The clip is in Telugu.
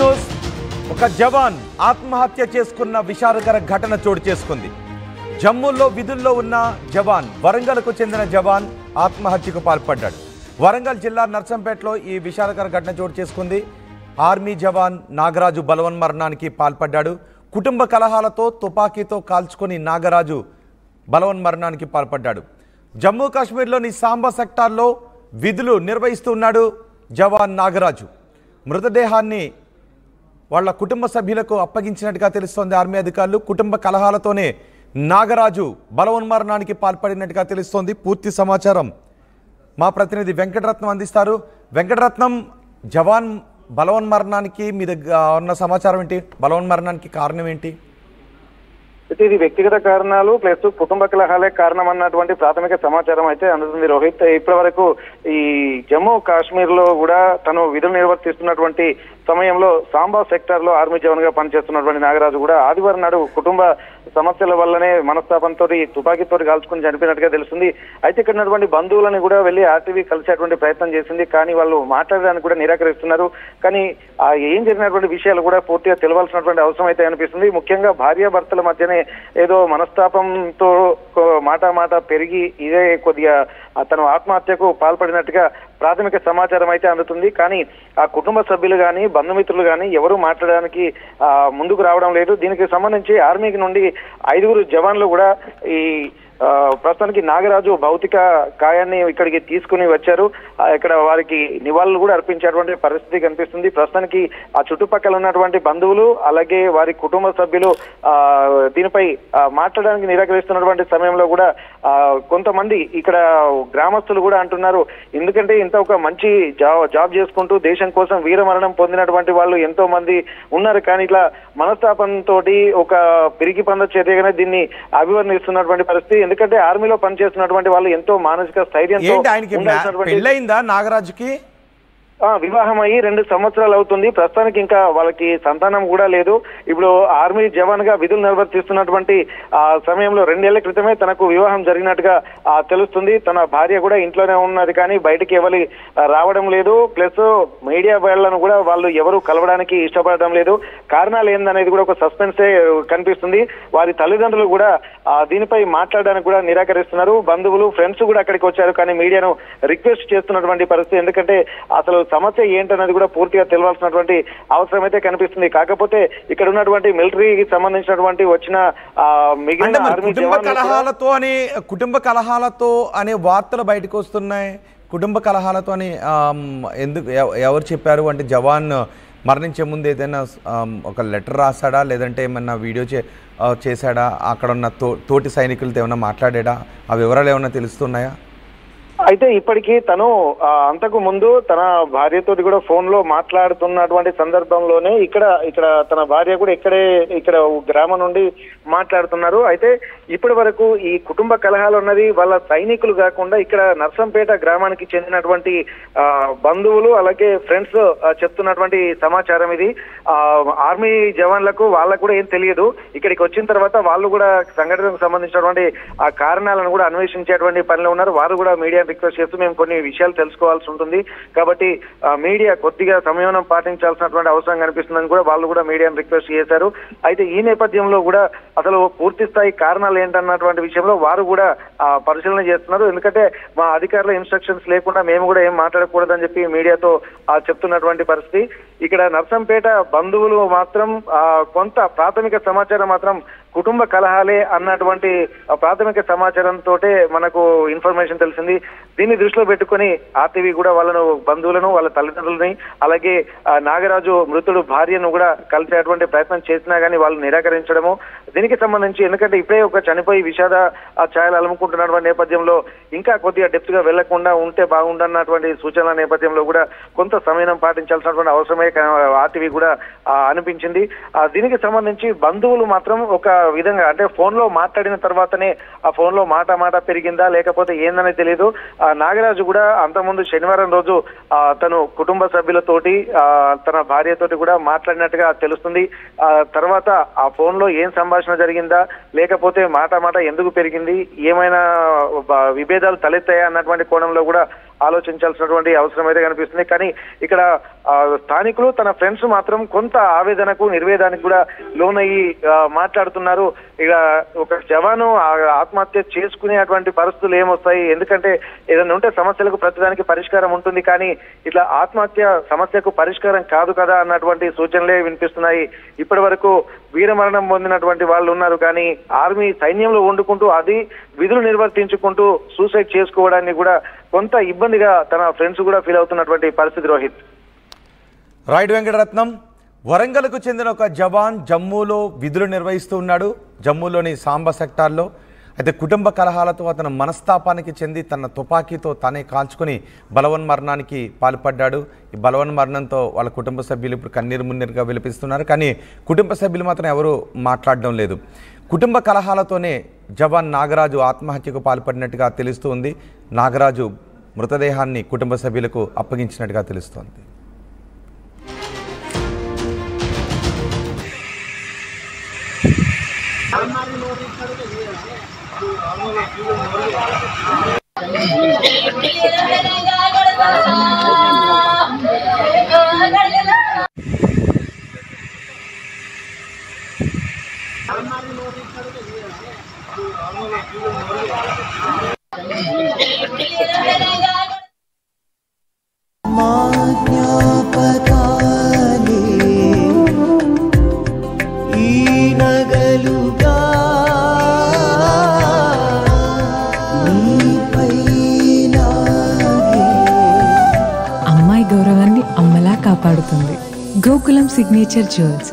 న్యూస్. ఒక జవాన్ ఆత్మహత్య చేసుకున్న విషాదకర ఘటన చోటు చేసుకుంది. జమ్మూలో విధుల్లో ఉన్న జవాన్, వరంగల్కు చెందిన జవాన్ ఆత్మహత్యకు పాల్పడ్డాడు. వరంగల్ జిల్లా నర్సంపేటలో ఈ విషాదకర ఘటన చోటు చేసుకుంది. ఆర్మీ జవాన్ నాగరాజు బలవన్మరణానికి పాల్పడ్డాడు. కుటుంబ కలహాలతో తుపాకీతో కాల్చుకొని నాగరాజు బలవన్మరణానికి పాల్పడ్డాడు. జమ్మూ కాశ్మీర్లోని సాంబా సెక్టార్లో విధులు నిర్వహిస్తున్నాడు జవాన్ నాగరాజు. మృతదేహాన్ని వాళ్ళ కుటుంబ సభ్యులకు అప్పగించినట్టుగా తెలుస్తోంది ఆర్మీ అధికారులు. కుటుంబ కలహాలతోనే నాగరాజు బలవన్మరణానికి పాల్పడినట్టుగా తెలుస్తోంది. పూర్తి సమాచారం మా ప్రతినిధి వెంకటరత్నం అందిస్తారు. వెంకటరత్నం, జవాన్ బలవన్మరణానికి మీ దగ్గర ఉన్న సమాచారం ఏంటి? బలవన్మరణానికి కారణం ఏంటి? ఇది వ్యక్తిగత కారణాలు ప్లస్ కుటుంబ కలహాలే కారణం అన్నటువంటి ప్రాథమిక సమాచారం అయితే అందుతుంది రోహిత్. ఇప్పటి వరకు ఈ జమ్మూ కాశ్మీర్ లో కూడా తను విధులు నిర్వర్తిస్తున్నటువంటి సమయంలో సాంబా సెక్టార్ లో ఆర్మీ జవాన్ గా పనిచేస్తున్నటువంటి నాగరాజు కూడా ఆదివారం నాడు కుటుంబ సమస్యల వల్లనే మనస్తాపంతో తుపాకీతో కాల్చుకుని చనిపోయినట్టుగా తెలుస్తుంది. అయితే ఇక్కడ ఉన్నటువంటి బంధువులను కూడా వెళ్లి ఆర్టీవీ కలిసేటువంటి ప్రయత్నం చేసింది, కానీ వాళ్ళు మాట్లాడడానికి కూడా నిరాకరిస్తున్నారు. కానీ ఏం జరిగినటువంటి విషయాలు కూడా పూర్తిగా తెలవాల్సినటువంటి అవసరం అయితే అనిపిస్తుంది. ముఖ్యంగా భార్యాభర్తల మధ్యనే ఏదో మనస్తాపంతో మాట పెరిగి ఇదే కొద్దిగా తను ఆత్మహత్యకు పాల్పడినట్టుగా ప్రాథమిక సమాచారం అయితే అందుతుంది. కానీ ఆ కుటుంబ సభ్యులు కానీ బంధుమిత్రులు కానీ ఎవరు మాట్లాడడానికి ముందుకు రావడం లేదు. దీనికి సంబంధించి ఆర్మీకి నుండి 5 జవాన్లు కూడా ఈ ప్రస్తుతానికి నాగరాజు భౌతిక కాయాన్ని ఇక్కడికి తీసుకుని వచ్చారు. ఇక్కడ వారికి నివాళులు కూడా అర్పించేటువంటి పరిస్థితి కనిపిస్తుంది. ప్రస్తుతానికి ఆ చుట్టుపక్కల ఉన్నటువంటి బంధువులు అలాగే వారి కుటుంబ సభ్యులు దీనిపై మాట్లాడడానికి నిరాకరిస్తున్నటువంటి సమయంలో కూడా కొంతమంది ఇక్కడ గ్రామస్తులు కూడా అంటున్నారు, ఎందుకంటే ఇంత ఒక మంచి జాబ్ చేసుకుంటూ దేశం కోసం వీరమరణం పొందినటువంటి వాళ్ళు ఎంతో మంది ఉన్నారు, కానీ ఇట్లా మనస్తాపంతో ఒక పిరికి పంద చర్యగానే దీన్ని అభివర్ణిస్తున్నటువంటి పరిస్థితి. ఎందుకంటే ఆర్మీలో పనిచేస్తున్నటువంటి వాళ్ళు ఎంతో మానసిక స్థైర్యంతో పెళ్ళైందా నాగరాజుకి? వివాహం అయ్యి 2 సంవత్సరాలు అవుతుంది. ప్రస్తుతానికి ఇంకా వాళ్ళకి సంతానం కూడా లేదు. ఇప్పుడు ఆర్మీ జవాన్ గా విధులు నిర్వర్తిస్తున్నటువంటి సమయంలో 2 ఏళ్ల క్రితమే తనకు వివాహం జరిగినట్టుగా తెలుస్తుంది. తన భార్య కూడా ఇంట్లోనే ఉన్నది, కానీ బయటికి ఎవరి రావడం లేదు. ప్లస్ మీడియా వాళ్ళను కూడా వాళ్ళు ఎవరు కలవడానికి ఇష్టపడడం లేదు. కారణాలు ఏందనేది కూడా ఒక సస్పెన్సే కనిపిస్తుంది. వారి తల్లిదండ్రులు కూడా దీనిపై మాట్లాడడానికి కూడా నిరాకరిస్తున్నారు. బంధువులు, ఫ్రెండ్స్ కూడా అక్కడికి వచ్చారు, కానీ మీడియాను రిక్వెస్ట్ చేస్తున్నటువంటి పరిస్థితి. ఎందుకంటే అసలు సమస్య ఏంటనేది కూడా పూర్తిగా తెలవాల్సినటువంటి అవసరం అయితే కనిపిస్తుంది. కాకపోతే ఇక్కడ ఉన్నటువంటి మిలిటరీకి సంబంధించినటువంటి వచ్చిన మిగిలిన కుటుంబ కలహాలతో అనే వార్తలు బయటకు వస్తున్నాయి. కుటుంబ కలహాలతో అని ఎందుకు, ఎవరు చెప్పారు? అంటే జవాన్ మరణించే ముందు ఏదైనా ఒక లెటర్ రాశాడా, లేదంటే ఏమన్నా వీడియో చేశాడా? అక్కడ ఉన్న తోటి సైనికులతో ఏమన్నా మాట్లాడా? ఆ వివరాలు ఏమన్నా తెలుస్తున్నాయా? అయితే ఇప్పటికీ తను అంతకు ముందు తన భార్యతో కూడా ఫోన్ లో మాట్లాడుతున్నటువంటి సందర్భంలోనే ఇక్కడ తన భార్య కూడా ఇక్కడ గ్రామం నుండి మాట్లాడుతున్నారు. అయితే ఇప్పటి వరకు ఈ కుటుంబ కలహాలు ఉన్నది వాళ్ళ సైనికులు కాకుండా ఇక్కడ నర్సంపేట గ్రామానికి చెందినటువంటి బంధువులు అలాగే ఫ్రెండ్స్ చెప్తున్నటువంటి సమాచారం ఇది. ఆర్మీ జవాన్లకు వాళ్ళకు కూడా ఏం తెలియదు. ఇక్కడికి వచ్చిన తర్వాత వాళ్ళు కూడా సంఘటనకు సంబంధించినటువంటి ఆ కారణాలను కూడా అన్వేషించేటువంటి పనిలో ఉన్నారు. వారు కూడా మీడియా రిక్వెస్ట్ చేస్తూ మేము కొన్ని విషయాలు తెలుసుకోవాల్సి ఉంటుంది, కాబట్టి మీడియా కొద్దిగా సంయమనం పాటించాల్సినటువంటి అవసరం కనిపిస్తుందని కూడా వాళ్ళు కూడా మీడియాను రిక్వెస్ట్ చేశారు. అయితే ఈ నేపథ్యంలో కూడా అసలు పూర్తి స్థాయి కారణాలు ఏంటన్నటువంటి విషయంలో వారు కూడా పరిశీలన చేస్తున్నారు. ఎందుకంటే మా అధికారుల ఇన్స్ట్రక్షన్స్ లేకుండా మేము కూడా ఏం మాట్లాడకూడదని చెప్పి మీడియాతో చెప్తున్నటువంటి పరిస్థితి. ఇక్కడ నర్సంపేట బంధువులు మాత్రం కొంత ప్రాథమిక సమాచారం మాత్రం కుటుంబ కలహాలే అన్నటువంటి ప్రాథమిక సమాచారంతో మనకు ఇన్ఫర్మేషన్ తెలిసింది. దీన్ని దృష్టిలో పెట్టుకుని ఆర్టీవీ కూడా వాళ్ళను, బంధువులను, వాళ్ళ తల్లిదండ్రులని అలాగే నాగరాజు మృతుడు భార్యను కూడా కలిసేటువంటి ప్రయత్నం చేసినా కానీ వాళ్ళు నిరాకరించడము. దీనికి సంబంధించి ఎందుకంటే ఇప్పుడే ఒక చనిపోయి విషాద ఛాయలు అలుముకుంటున్నటువంటి నేపథ్యంలో ఇంకా కొద్దిగా డెప్త్ గా వెళ్లకుండా ఉంటే బాగుండన్నటువంటి సూచనల నేపథ్యంలో కూడా కొంత సమయం పాటించాల్సినటువంటి అవసరమే ఆర్టీవీ కూడా అనిపించింది. దీనికి సంబంధించి బంధువులు మాత్రం ఒక విధంగా అంటే ఫోన్ లో మాట్లాడిన తర్వాతనే ఆ ఫోన్ లో మాట పెరిగిందా లేకపోతే ఏందనే తెలియదు. నాగరాజు కూడా అంతకుముందు శనివారం రోజు తను కుటుంబ సభ్యులతోటి తన భార్యతోటి కూడా మాట్లాడినట్టుగా తెలుస్తుంది. తర్వాత ఆ ఫోన్ లో ఏం సంభాషణ జరిగిందా లేకపోతే మాట ఎందుకు పెరిగింది, ఏమైనా విభేదాలు తలెత్తాయా అన్నటువంటి కోణంలో కూడా ఆలోచించాల్సినటువంటి అవసరం అయితే కనిపిస్తుంది. కానీ ఇక్కడ స్థానికులు తన ఫ్రెండ్స్ మాత్రం కొంత ఆవేదనకు నిర్వేదానికి కూడా లోనయ్యి మాట్లాడుతున్నారు. ఇక ఒక జవాను ఆత్మహత్య చేసుకునేటువంటి పరిస్థితులు ఏమొస్తాయి, ఎందుకంటే ఏదైనా ఉంటే సమస్యలకు ప్రతిదానికి పరిష్కారం ఉంటుంది, కానీ ఇట్లా ఆత్మహత్య సమస్యకు పరిష్కారం కాదు కదా అన్నటువంటి సూచనలే వినిపిస్తున్నాయి. ఇప్పటి వరకు వీరమరణం పొందినటువంటి వాళ్ళు ఉన్నారు, కానీ ఆర్మీ సైన్యంలో వండుకుంటూ అది విధులు నిర్వర్తించుకుంటూ సూసైడ్ చేసుకోవడాన్ని కూడా కొంత ఇబ్బందిగా తన ఫ్రెండ్స్ కూడా ఫీల్ అవుతున్నటువంటి పరిస్థితి. రోహిత్, రైట్ వెంకటరత్నం, వరంగల్కు చెందిన ఒక జవాన్ జమ్మూలో విధులు నిర్వహిస్తూ ఉన్నాడు, జమ్మూలోని సాంబా సెక్టార్లో. అయితే కుటుంబ కలహాలతో అతను మనస్తాపానికి చెంది తన తుపాకీతో తానే కాల్చుకొని బలవన్మరణానికి పాల్పడ్డాడు. ఈ బలవన్మరణంతో వాళ్ళ కుటుంబ సభ్యులు ఇప్పుడు కన్నీరు మున్నీరుగా విలపిస్తున్నారు, కానీ కుటుంబ సభ్యులు మాత్రం ఎవరూ మాట్లాడడం లేదు. కుటుంబ కలహాలతోనే జవాన్ నాగరాజు ఆత్మహత్యకు పాల్పడినట్టుగా తెలుస్తూ ఉంది. నాగరాజు మృతదేహాన్ని కుటుంబ సభ్యులకు అప్పగించినట్టుగా తెలుస్తోంది. అమ్మాయి గౌరవాన్ని అమ్మలా కాపాడుతుంది. Gokulam signature jewels.